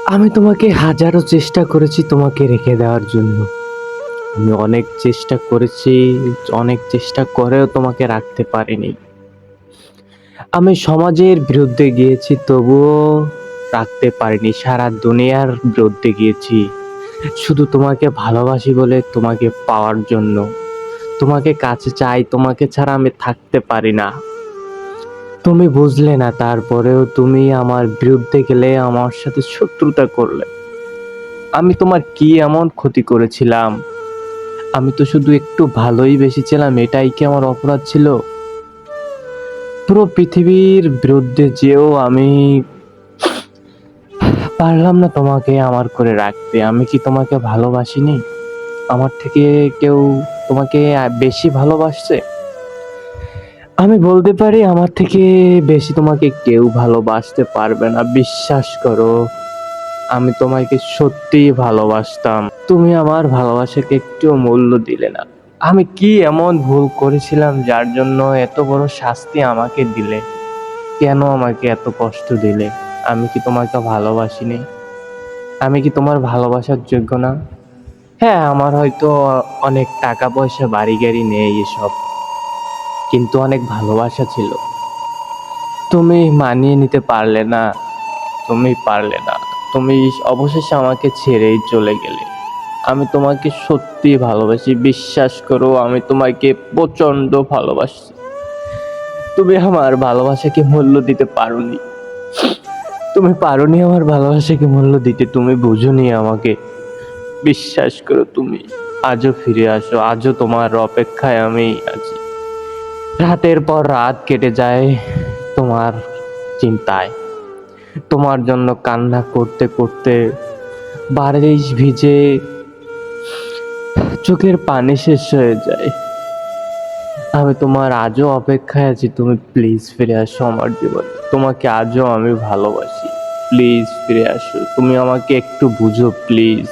আমি তোমাকে হাজারো চেষ্টা করেছি তোমাকে রেখে দেওয়ার জন্য। আমি অনেক চেষ্টা করেছি, অনেক চেষ্টা করেও তোমাকে রাখতে পারিনি। আমি সমাজের বিরুদ্ধে গিয়েছি তবুও রাখতে পারিনি। সারা দুনিয়ার বিরুদ্ধে গিয়েছি। শুধু তোমাকে ভালোবাসি বলে তোমাকে পাওয়ার জন্য। তোমাকে কাছে চাই, তোমাকে ছাড়া আমি থাকতে পারি না। তুমি বুঝলে না, তারপরেও তুমি আমার বিরুদ্ধে গেলে, আমার সাথে শত্রুতা করলে। আমি তোমার কি এমন ক্ষতি করেছিলাম? আমি তো শুধু একটু ভালোই বেসেছিলাম, এটাই কি আমার অপরাধ ছিল? পুরো পৃথিবীর বিরুদ্ধে যেও আমি পারলাম না তোমাকে আমার করে রাখতে। আমি কি তোমাকে ভালোবাসিনি? আমার থেকে কেউ তোমাকে বেশি ভালোবাসছে? আমি বলতে পারি আমার থেকে বেশি তোমাকে কেউ ভালোবাসতে পারবে না। বিশ্বাস করো, আমি তোমাকে সত্যিই ভালোবাসতাম। তুমি আমার ভালোবাসাকে একটুও মূল্য দিলে না। আমি কি এমন ভুল করেছিলাম যার জন্য এত বড় শাস্তি আমাকে দিলে? কেন আমাকে এত কষ্ট দিলে? আমি কি তোমাকে ভালোবাসিনি? আমি কি তোমার ভালোবাসার যোগ্য না? হ্যাঁ, আমার হয়তো অনেক টাকা পয়সা বাড়ি গাড়ি নেই এসব, কিন্তু অনেক ভালোবাসা ছিল। তুমি মানিয়ে নিতে পারলে না। তুমি পারলে না। তুমি অবশেষে আমাকে ছেড়েই চলে গেলে। আমি তোমাকে সত্যিই ভালোবাসি। বিশ্বাস করো, আমি তোমাকে প্রচন্ড ভালোবাসি। তুমি আমার ভালোবাসাকে মূল্য দিতে পারোনি। তুমি পারোনি আমার ভালোবাসাকে মূল্য দিতে। তুমি বুঝোনি আমাকে। বিশ্বাস করো, তুমি আজও ফিরে আসো। আজও তোমার অপেক্ষায় আমি আছি। রাতের পর রাত কেটে যায় তোমার চিন্তায়। তোমার জন্য কান্না করতে করতে বারিশ ভিজে চোখের পানি শেষ হয়ে যায়। আমি তোমার আজও অপেক্ষায় আছি। তুমি প্লিজ ফিরে আসো আমার জীবনে। তোমাকে আজও আমি ভালোবাসি। প্লিজ ফিরে আসো। তুমি আমাকে একটু বুঝো প্লিজ।